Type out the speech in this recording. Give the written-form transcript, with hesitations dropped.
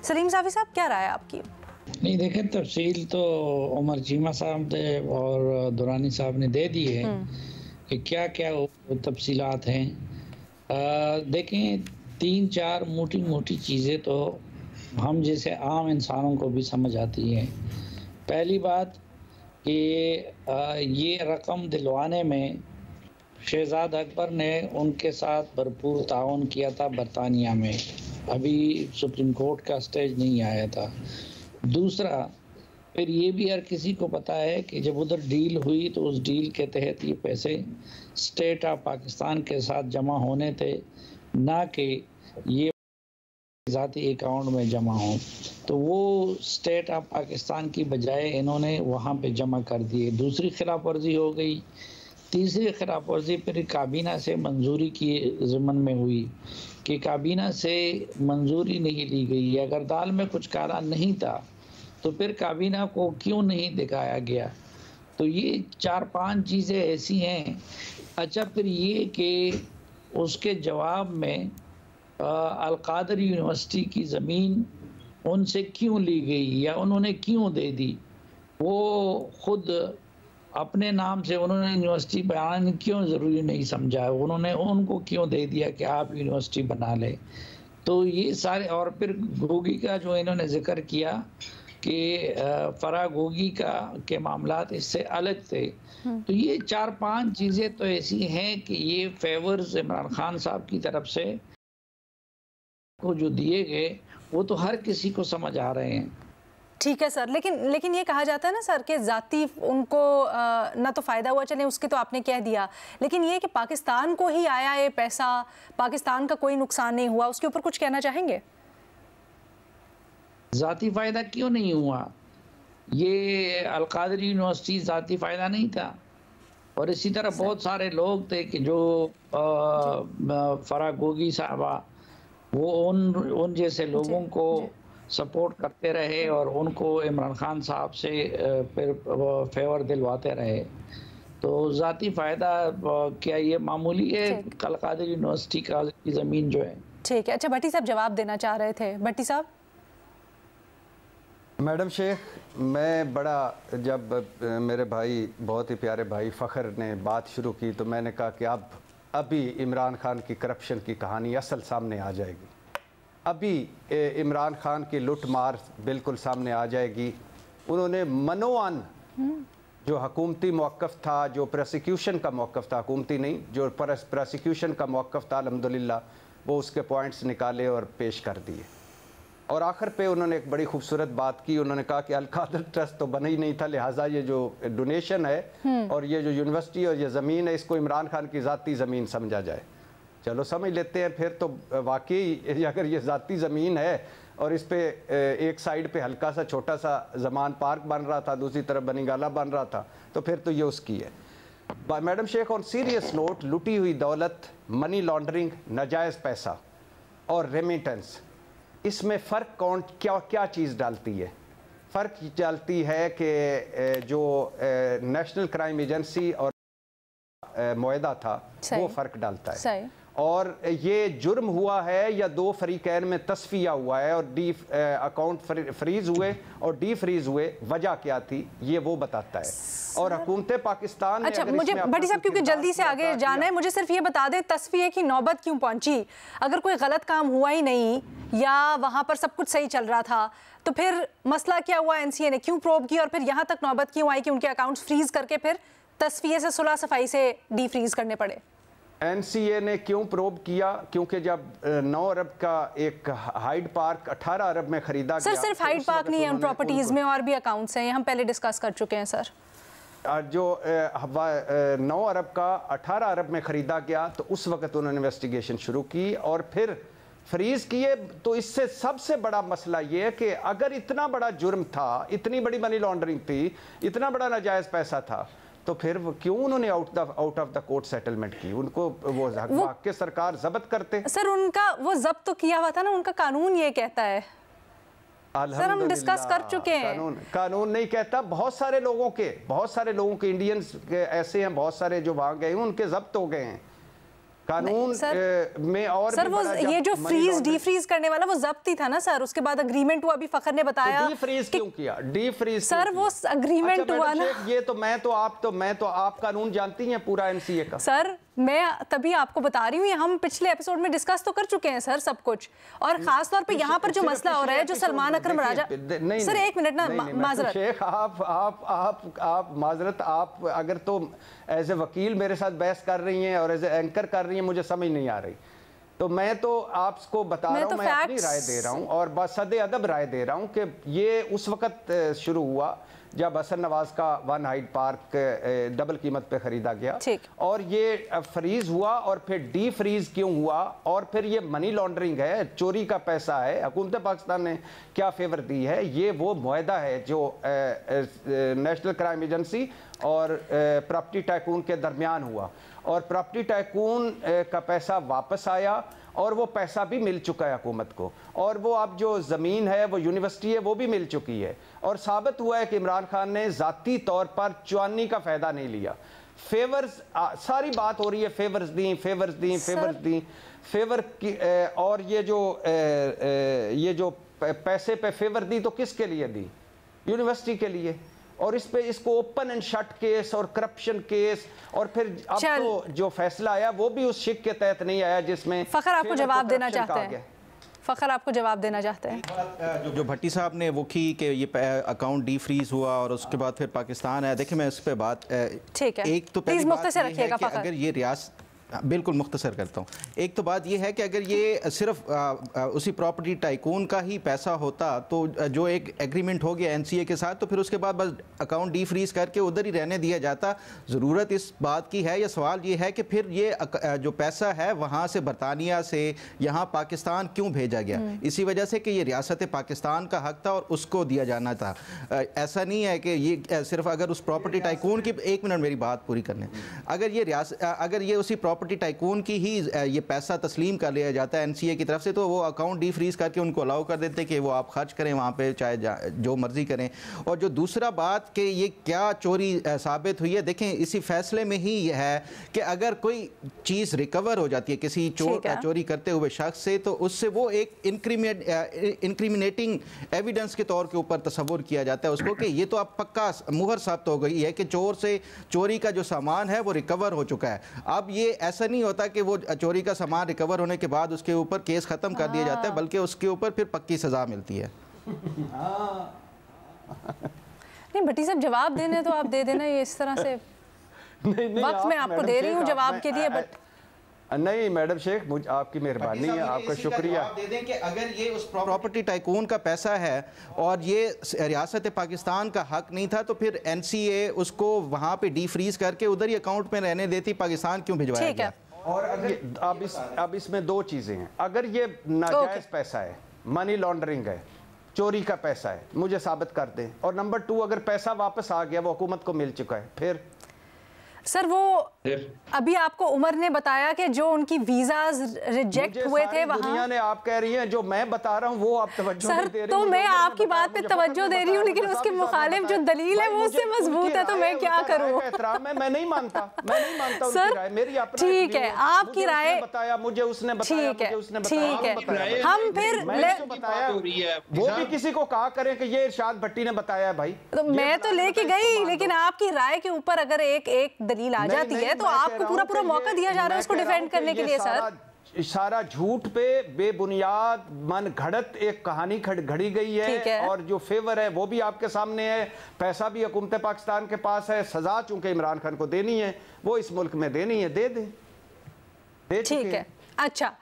سلیم صافی صاحب کیا رائے آپ کی؟ نہیں دیکھیں، تفصیل تو عمر چیمہ صاحب اور دورانی صاحب نے دے دی ہے کہ کیا کیا تفصیلات ہیں۔ دیکھیں 3-4 موٹی موٹی چیزیں تو ہم جیسے عام انسانوں کو بھی سمجھ آتی ہیں۔ پہلی بات کہ یہ رقم دلوانے میں شہزاد اکبر نے ان کے ساتھ بھرپور تعاون کیا تھا برطانیہ میں، ابھی سپریم کورٹ کا سٹیج نہیں آیا تھا۔ دوسرا پھر یہ بھی ہر کسی کو پتا ہے کہ جب ادھر ڈیل ہوئی تو اس ڈیل کے تحت یہ پیسے اسٹیٹ آف پاکستان کے ساتھ جمع ہونے تھے، نہ کہ یہ ذاتی اکاؤنٹ میں جمع ہوں، تو وہ اسٹیٹ آف پاکستان کی بجائے انہوں نے وہاں پہ جمع کر دیے۔ دوسری خلاف ورزی ہو گئی۔ تیسری خلاف ورزی پھر کابینہ سے منظوری کی ضمن میں ہوئی کہ کابینہ سے منظوری نہیں لی گئی۔ اگر دال میں کچھ کالا نہیں تھا تو پھر کابینہ کو کیوں نہیں دکھایا گیا؟ تو یہ 4-5 چیزیں ایسی ہیں۔ اچھا، پھر یہ کہ اس کے جواب میں القادر یونیورسٹی کی زمین ان سے کیوں لی گئی یا انہوں نے کیوں دے دی؟ وہ خود اپنے نام سے انہوں نے یونیورسٹی بنانا کیوں ضروری نہیں سمجھا؟ انہوں نے ان کو کیوں دے دیا کہ آپ یونیورسٹی بنا لیں؟ تو یہ سارے، اور پھر گوگی کا جو انہوں نے ذکر کیا کہ فرا گوگی کے معاملات اس سے الگ تھے، تو یہ 4-5 چیزیں تو ایسی ہیں کہ یہ فیورز عمران خان صاحب کی طرف سے کو جو دیے گئے وہ تو ہر کسی کو سمجھ آ رہے ہیں۔ ٹھیک ہے سر، لیکن یہ کہا جاتا ہے نا سر کہ ذاتی ان کو نہ تو فائدہ ہوا، چلیں اس کی تو آپ نے کہہ دیا، لیکن یہ کہ پاکستان کو ہی آیا یہ پیسہ، پاکستان کا کوئی نقصان نہیں ہوا، اس کے اوپر کچھ کہنا چاہیں گے؟ ذاتی فائدہ کیوں نہیں ہوا؟ یہ القادری یونیورسٹی ذاتی فائدہ نہیں تھا، اور اسی طرح بہت سارے لوگ تھے کہ جو فرا گوگی صاحبہ وہ ان جیسے لوگوں کو سپورٹ کرتے رہے اور ان کو عمران خان صاحب سے پھر فیور دلواتے رہے۔ تو ذاتی فائدہ کیا یہ معمولی ہے؟ القادری یونیورسٹی کی زمین جو ہے۔ ٹھیک ہے، اچھا بھٹی صاحب جواب دینا چاہ رہے تھے۔ بھٹی صاحب۔ میڈم شیخ، میں بڑا، جب میرے بھائی، بہت ہی پیارے بھائی فخر نے بات شروع کی تو میں نے کہا کہ ابھی عمران خان کی کرپشن کی کہانی اصل سامنے آ جائے گی، ابھی عمران خان کی لٹ مار بالکل سامنے آ جائے گی۔ انہوں نے منوان جو حکومتی موقف تھا، جو پروسیکیوشن کا موقف تھا، حکومتی نہیں، جو پروسیکیوشن کا موقف تھا، الحمدللہ وہ اس کے پوائنٹس نکالے اور پیش کر دیے۔ اور آخر پہ انہوں نے ایک بڑی خوبصورت بات کی، انہوں نے کہا کہ القادر ٹرسٹ تو بنا ہی نہیں تھا، لہٰذا یہ جو ڈونیشن ہے اور یہ جو یونیورسٹی اور یہ زمین ہے، اس کو عمران خان کی ذاتی زمین سمجھا جائے۔ چلو سمجھ لیتے ہیں، پھر تو واقعی اگر یہ ذاتی زمین ہے اور اس پہ ایک سائیڈ پہ ہلکا سا چھوٹا سا زمان پارک بن رہا تھا، دوسری طرف بنی گالا بن رہا تھا، تو پھر تو یہ اس کی ہے۔ میڈم شیخ، آن سیریس نوٹ، لوٹی ہوئی دولت، منی لانڈرنگ، ناجائز پیسہ اور ریمیٹنس، اس میں فرق کیا چیز ڈالتی ہے؟ فرق ڈالتی ہے کہ جو نیشنل کرائم ایجنسی اور معاہدہ تھا وہ فرق ڈالتا ہے، اور یہ جرم ہوا ہے یا دو فریقین میں تصفیہ ہوا ہے اور اکاؤنٹ فریز ہوئے اور ڈی فریز ہوئے، وجہ کیا تھی یہ وہ بتاتا ہے۔ اور حکومت پاکستان، اچھا مجھے بھٹی صاحب کیونکہ جلدی سے آگے جانا ہے، مجھے صرف یہ بتا دیں تصفیہ کی نوبت کیوں پہنچی؟ اگر کوئی غلط کام ہوا ہی نہیں یا وہاں پر سب کچھ صحیح چل رہا تھا تو پھر مسئلہ کیا ہوا؟ این سی اے نے کیوں پروب کی اور پھر یہاں تک نوبت کیوں آئی کہ ان کے اکاؤنٹس فریز کر کے پھر تصفیے سے صلح صفائی سے ڈی فریز کرنے پڑے؟ این سی اے نے کیوں پروب کیا؟ کیونکہ جب 9 ارب کا ایک ہائیڈ پارک 18 ارب میں خریدا گیا۔ سر صرف ہائیڈ پارک نہیں ہے، ان پراپرٹیز میں اور بھی اکاؤنٹس ہیں، یہ ہم پہلے ڈسکس کر چکے ہیں سر۔ جو 9 ارب کا 18 ارب میں خریدا گیا تو اس وقت انہوں نے انویسٹیگیشن شروع کی اور پھر فریز کیے۔ تو اس سے سب سے بڑا مسئلہ یہ ہے کہ اگر اتنا بڑا جرم تھا، اتنی بڑی منی لانڈرنگ تھی، اتنا بڑا ناجائز پیسہ تھا، تو پھر کیوں انہوں نے out of the court settlement کی؟ ان کو وہ حق کے سرکار ضبط کرتے۔ سر ان کا وہ ضبط تو کیا ہوا تھا نا، ان کا قانون یہ کہتا ہے۔ سر ہم ڈسکس کر چکے ہیں، قانون نہیں کہتا، بہت سارے لوگوں کے انڈینز ایسے ہیں، بہت سارے جو وہاں گئے ہیں ان کے ضبط ہو گئے ہیں، कानून में और सर वो ये जो फ्रीज डी फ्रीज करने वाला वो जब्त ही था ना सर, उसके बाद अग्रीमेंट हुआ, अभी फखर ने बताया। डी फ्रीज क्यों किया? डी फ्रीज सर वो अग्रीमेंट हुआ ना, ये तो मैं तो आप कानून जानती हैं पूरा एनसीए का। सर मैं तभी आपको बता रही हूँ, हम पिछले एपिसोड में डिस्कस तो कर चुके हैं सर सब कुछ, और खास तौर पे यहाँ पर जो मसला हो रहा है, जो सलमान अकरम राजा, सर एक मिनट ना, माजरत शेख, आप माजरत, आप अगर तो एज ए वकील मेरे साथ बहस कर रही हैं और एज ए एंकर कर रही हैं, मुझे समझ नहीं आ रही, तो मैं तो आपको बता रहा हूँ, मैं अपनी राय दे रहा हूँ और बसद अदब राय दे रहा हूँ कि ये उस वक्त शुरू हुआ जब हसन नवाज का वन हाइड पार्क डबल कीमत पे खरीदा गया, और ये फ्रीज हुआ और फिर डी फ्रीज क्यों हुआ, और फिर ये मनी लॉन्ड्रिंग है, चोरी का पैसा है, हुकूमत पाकिस्तान ने क्या फेवर दी है, ये वो मुआहदा है जो नेशनल क्राइम एजेंसी और प्रॉपर्टी टाइकून के दरमियान हुआ, और प्रॉपर्टी टाइकून का पैसा वापस आया और वो पैसा भी मिल चुका है हुकूमत को, और वो अब जो ज़मीन है, वो यूनिवर्सिटी है, वो भी मिल चुकी है, और साबित हुआ है कि इमरान खान ने ज़ाती तौर पर चुआनी का फ़ायदा नहीं लिया। फेवर्स, सारी बात हो रही है फेवर्स दी, फेवर्स दी, फेवर्स दी, फेवर की, और ये जो पैसे पे फेवर दी तो किसके लिए दी? यूनिवर्सिटी के लिए, और इस पे इसको ओपन एंड शट केस और करप्शन केस, और फिर अब तो जो फैसला आया वो भी उस शिक के तहत नहीं आया जिसमें फखर आपको जवाब देना चाहते हैं। फखर आपको जवाब देना चाहते हैं। जो भट्टी साहब ने वो की कि ये अकाउंट डी फ्रीज हुआ और उसके बाद फिर पाकिस्तान है, देखिए मैं इस पे बात, ठीक है, एक तो पहली बात ये है कि फखर, अगर ये रियासत, बिल्कुल मुख्तसर करता हूँ, एक तो बात ये है कि अगर ये सिर्फ उसी प्रॉपर्टी टाइकून का ही पैसा होता तो जो एक एग्रीमेंट हो गया एनसीए के साथ, तो फिर उसके बाद बस अकाउंट डी फ्रीज करके उधर ही रहने दिया जाता। ज़रूरत इस बात की है, या सवाल ये है कि फिर ये जो पैसा है वहाँ से बरतानिया से यहाँ पाकिस्तान क्यों भेजा गया? इसी वजह से कि ये रियासत पाकिस्तान का हक था और उसको दिया जाना था। ऐसा नहीं है कि ये सिर्फ अगर उस प्रॉपर्टी टाइकून की, एक मिनट मेरी बात पूरी करने, अगर ये उसी प्रॉपर्टी टाइकून की ही ये पैसा तस्लीम कर लिया जाता है एनसीए की तरफ से, तो वो अकाउंट डी फ्रीज करके उनको अलाउ कर देते कि वो आप खर्च करें वहाँ पे, चाहे जो मर्जी करें। और जो दूसरा बात कि ये क्या चोरी साबित हुई है, देखें इसी फैसले में ही ये है कि अगर कोई चीज़ रिकवर हो जाती है किसी चोरी करते हुए शख्स से, तो उससे वो एक इंक्रिमिनेटिंग एविडेंस के तौर के ऊपर तस्वुर किया जाता है उसको कि ये तो अब पक्का मुहर साबित हो गई है कि चोर से चोरी का जो सामान है वो रिकवर हो चुका है। अब ये ऐसा नहीं होता कि वो चोरी का सामान रिकवर होने के बाद उसके ऊपर केस ख़त्म कर दिया जाता है, बल्कि उसके ऊपर फिर पक्की सज़ा मिलती है। नहीं भट्टी साहब, जवाब देने तो आप दे देना, ये इस तरह से वक्त मैं आपको दे रही हूँ जवाब के लिए, बट नहीं मैडम शेख, मुझे आपकी मेहरबानी है, आपका शुक्रिया। दे दें कि अगर ये उस प्रॉपर्टी टाइकून का पैसा है और ये रियासत पाकिस्तान का हक नहीं था, तो फिर एनसीए उसको वहाँ पे डी फ्रीज करके उधर ही अकाउंट में रहने देती, पाकिस्तान क्यों भिजवाया गया? और अब इसमें दो चीज़ें हैं। अगर ये नाजायज़ पैसा है, मनी लॉन्ड्रिंग है, चोरी का पैसा है, मुझे साबित कर दें, और नंबर 2 अगर पैसा वापस आ गया, वो हुकूमत को मिल चुका है, फिर सर वो अभी आपको उमर ने बताया कि जो उनकी वीजाज रिजेक्ट हुए थे वहाँ, दुनिया ने, आप कह रही हैं जो मैं बता रहा हूँ वो आप तवज्जो नहीं दे रही। तो मैं आपकी बात पे तवज्जो दे रही हूँ, लेकिन उसके मुखालिफ जो दलील है वो उससे मजबूत है, तो मैं क्या करूँ? एहतराम है, मैं नहीं मानता सर, मेरी अपनी, ठीक है, आपकी राय बताया मुझे, उसने बताया, ठीक है, हम फिर बताया, वो भी किसी को कहा करें कि ये इरशाद भट्टी ने बताया भाई, तो मैं तो लेके गई, लेकिन आपकी राय के ऊपर अगर एक दलील आ जाती है तो आपको पूरा मौका दिया जा रहा है उसको डिफेंड करने के लिए। सर सारा झूठ पे बेबुनियाद मन घड़त एक कहानी घड़ी गई है, और जो फेवर है वो भी आपके सामने है, पैसा भी हुकूमत पाकिस्तान के पास है, सजा चूंकि इमरान खान को देनी है, वो इस मुल्क में देनी है, दे दे। ठीक है, अच्छा।